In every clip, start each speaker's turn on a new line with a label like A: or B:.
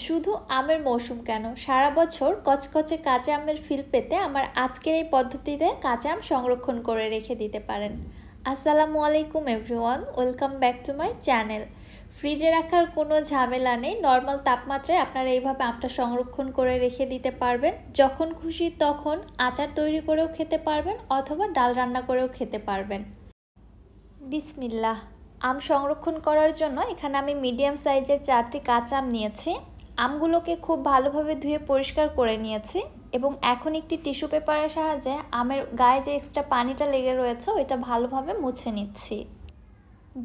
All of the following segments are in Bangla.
A: শুধু আমের মৌসুম কেন, সারা বছর কচকচে কাঁচা আমের ফিল পেতে আমার আজকের এই পদ্ধতিতে কাঁচা আম সংরক্ষণ করে রেখে দিতে পারেন। আসসালামু আলাইকুম everyone, welcome back to my channel. ফ্রিজে রাখার কোনো ঝামেলা নেই, নর্মাল তাপমাত্রায় আপনারা এইভাবে আমটা সংরক্ষণ করে রেখে দিতে পারবেন। যখন খুশি তখন আচার তৈরি করেও খেতে পারবেন অথবা ডাল রান্না করেও খেতে পারবেন। বিসমিল্লাহ। আম সংরক্ষণ করার জন্য এখানে আমি মিডিয়াম সাইজের 4টি কাঁচা আম নিয়েছি। আমগুলোকে খুব ভালোভাবে ধুয়ে পরিষ্কার করে নিয়েছি এবং এখন একটি টিস্যু পেপারের সাহায্যে আমের গায়ে যে এক্সট্রা পানিটা লেগে রয়েছে ওইটা ভালোভাবে মুছে নিচ্ছি।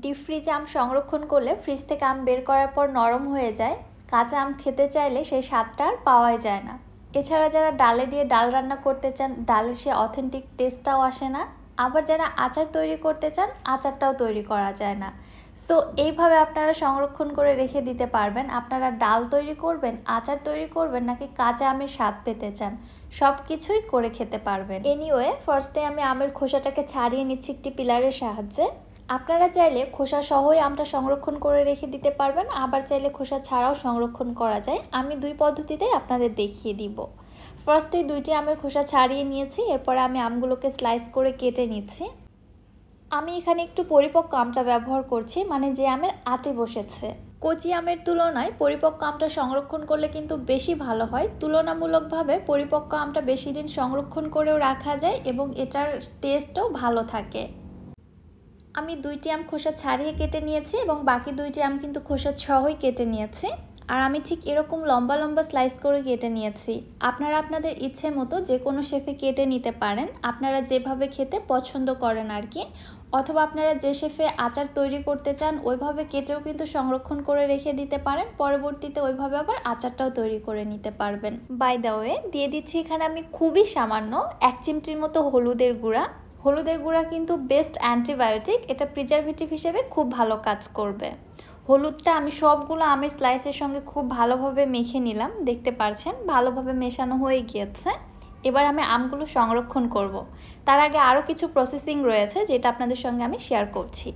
A: ডিপ ফ্রিজে আম সংরক্ষণ করলে ফ্রিজ থেকে আম বের করার পর নরম হয়ে যায়, কাঁচা আম খেতে চাইলে সেই স্বাদটা আর পাওয়াই যায় না। এছাড়া যারা ডালে দিয়ে ডাল রান্না করতে চান, ডালের সে অথেন্টিক টেস্টটাও আসে না। আবার যারা আচার তৈরি করতে চান, আচারটাও তৈরি করা যায় না। সো এইভাবে আপনারা সংরক্ষণ করে রেখে দিতে পারবেন। আপনারা ডাল তৈরি করবেন, আচার তৈরি করবেন, নাকি কাঁচা আমের স্বাদ পেতে চান, সব কিছুই করে খেতে পারবেন। এনিওয়ে, ফার্স্টে আমি আমের খোসাটাকে ছাড়িয়ে নিচ্ছি একটি পিলারের সাহায্যে। আপনারা চাইলে খোসা সহই আমটা সংরক্ষণ করে রেখে দিতে পারবেন, আবার চাইলে খোসা ছাড়াও সংরক্ষণ করা যায়। আমি দুই পদ্ধতিতেই আপনাদের দেখিয়ে দিব। ফার্স্টে 2টি আমের খোসা ছাড়িয়ে নিয়েছি, এরপরে আমি আমগুলোকে স্লাইস করে কেটে নিচ্ছি। আমি এখানে একটু পরিপক্ক আমটা ব্যবহার করছি, মানে যে আমের আটে বসেছে। কচি আমের তুলনায় পরিপক্ক আমটা সংরক্ষণ করলে কিন্তু বেশি ভালো হয়। তুলনামূলকভাবে পরিপক্ক আমটা বেশি দিন সংরক্ষণ করেও রাখা যায় এবং এটার টেস্টও ভালো থাকে। আমি 2টি আম খোসা ছাড়িয়ে কেটে নিয়েছি এবং বাকি 2টি আম কিন্তু খোসা সহই কেটে নিয়েছি। আর আমি ঠিক এরকম লম্বা লম্বা স্লাইস করে কেটে নিয়েছি। আপনারা আপনাদের ইচ্ছে মতো যে কোনো শেপে কেটে নিতে পারেন, আপনারা যেভাবে খেতে পছন্দ করেন আর কি। অথবা আপনারা যে শেপে আচার তৈরি করতে চান ওইভাবে কেটেও কিন্তু সংরক্ষণ করে রেখে দিতে পারেন, পরবর্তীতে ওইভাবে আবার আচারটাও তৈরি করে নিতে পারবেন। বাই দ্য ওয়ে, দিয়ে দিচ্ছি এখানে আমি খুবই সামান্য 1 চিমটির মতো হলুদের গুঁড়া। হলুদের গুঁড়া কিন্তু বেস্ট অ্যান্টিবায়োটিক, এটা প্রিজারভেটিভ হিসেবে খুব ভালো কাজ করবে। হলুদটা আমি সবগুলো আমের স্লাইসের সঙ্গে খুব ভালোভাবে মেখে নিলাম, দেখতে পাচ্ছেন ভালোভাবে মেশানো হয়ে গিয়েছে। এবার আমি আমগুলো সংরক্ষণ করব। তার আগে আরও কিছু প্রসেসিং রয়েছে যেটা আপনাদের সঙ্গে আমি শেয়ার করছি।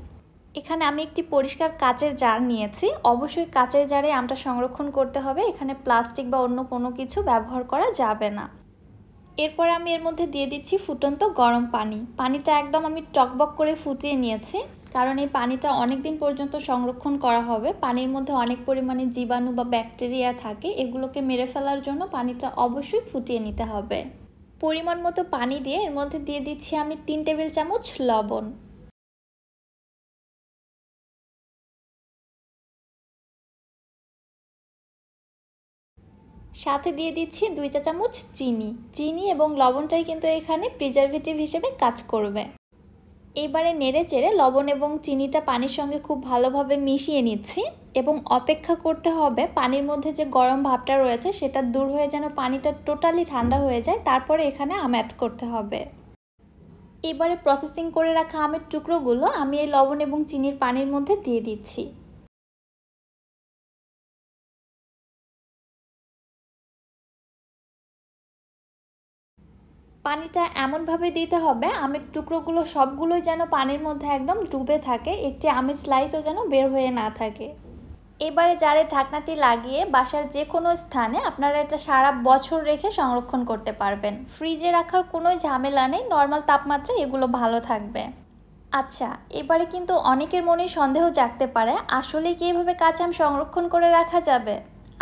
A: এখানে আমি একটি পরিষ্কার কাচের জার নিয়েছি। অবশ্যই কাচের জারে আমটা সংরক্ষণ করতে হবে, এখানে প্লাস্টিক বা অন্য কোনো কিছু ব্যবহার করা যাবে না। এরপর আমি এর মধ্যে দিয়ে দিচ্ছি ফুটন্ত গরম পানি। পানিটা একদম আমি টকবক করে ফুটিয়ে নিয়েছি, কারণ এই পানিটা অনেক দিন পর্যন্ত সংরক্ষণ করা হবে। পানির মধ্যে অনেক পরিমাণে জীবাণু বা ব্যাকটেরিয়া থাকে, এগুলোকে মেরে ফেলার জন্য পানিটা অবশ্যই ফুটিয়ে নিতে হবে। পরিমাণ মতো পানি দিয়ে এর মধ্যে দিয়ে দিচ্ছি আমি 3 টেবিল চামচ লবণ। সাথে দিয়ে দিচ্ছি 2 চা চামচ চিনি। চিনি এবং লবণটাই কিন্তু এখানে প্রিজারভেটিভ হিসেবে কাজ করবে। এবারে নেড়ে চেড়ে লবণ এবং চিনিটা পানির সঙ্গে খুব ভালোভাবে মিশিয়ে নিচ্ছি এবং অপেক্ষা করতে হবে পানির মধ্যে যে গরম ভাবটা রয়েছে সেটা দূর হয়ে যেন পানিটা টোটালি ঠান্ডা হয়ে যায়, তারপরে এখানে আম অ্যাড করতে হবে। এবারে প্রসেসিং করে রাখা আমের টুকরোগুলো আমি এই লবণ এবং চিনির পানির মধ্যে দিয়ে দিচ্ছি। পানিটা এমনভাবে দিতে হবে আমের টুকরোগুলো সবগুলোই যেন পানির মধ্যে একদম ডুবে থাকে, একটি আমের স্লাইসও যেন বের হয়ে না থাকে। এবারে জারে ঢাকনাটি লাগিয়ে বাসার যে কোনো স্থানে আপনারা এটা সারা বছর রেখে সংরক্ষণ করতে পারবেন। ফ্রিজে রাখার কোনো ঝামেলা নেই, নর্মাল তাপমাত্রায় এগুলো ভালো থাকবে। আচ্ছা, এবারে কিন্তু অনেকের মনে সন্দেহ জাগতে পারে, আসলে কি এভাবে কাঁচা আম সংরক্ষণ করে রাখা যাবে?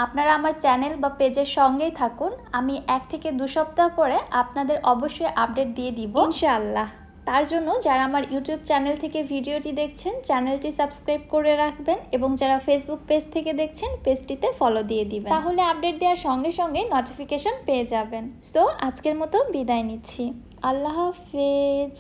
A: আপনারা আমার চ্যানেল বা পেজের সঙ্গেই থাকুন, আমি 1 থেকে 2 সপ্তাহ পরে আপনাদের অবশ্যই আপডেট দিয়ে দিব ইনশাআল্লাহ। তার জন্য যারা আমার ইউটিউব চ্যানেল থেকে ভিডিওটি দেখছেন চ্যানেলটি সাবস্ক্রাইব করে রাখবেন এবং যারা ফেসবুক পেজ থেকে দেখছেন পেজটিতে ফলো দিয়ে দিবেন, তাহলে আপডেট দেওয়ার সঙ্গে সঙ্গে নোটিফিকেশন পেয়ে যাবেন। সো আজকের মতো বিদায় নিচ্ছি, আল্লাহ হাফেজ।